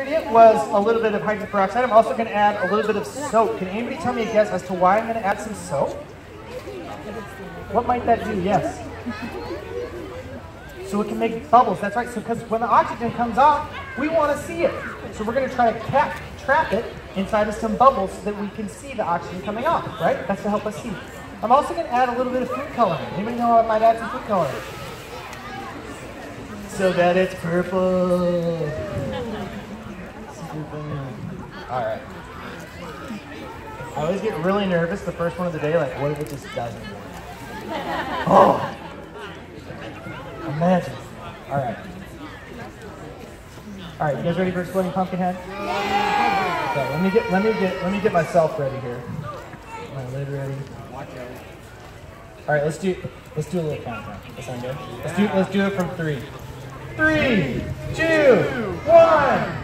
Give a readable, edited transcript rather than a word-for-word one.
ingredient was a little bit of hydrogen peroxide. I'm also going to add a little bit of soap. Can anybody tell me a guess as to why I'm going to add some soap? What might that do? Yes. So it can make bubbles. That's right. So because when the oxygen comes off, we want to see it. So we're going to try to trap it inside of some bubbles so that we can see the oxygen coming off, right? That's to help us see. I'm also going to add a little bit of food coloring. Anybody know I might add some food coloring? So that it's purple. Alright. I always get really nervous the first one of the day, like, what if it just doesn't work? Oh! Imagine. Alright. Alright, you guys ready for Exploding Pumpkinhead? Okay, let me get myself ready here. My lid ready. Alright, let's do a little countdown. That sound good? Let's do it from 3. 3, 2, 1!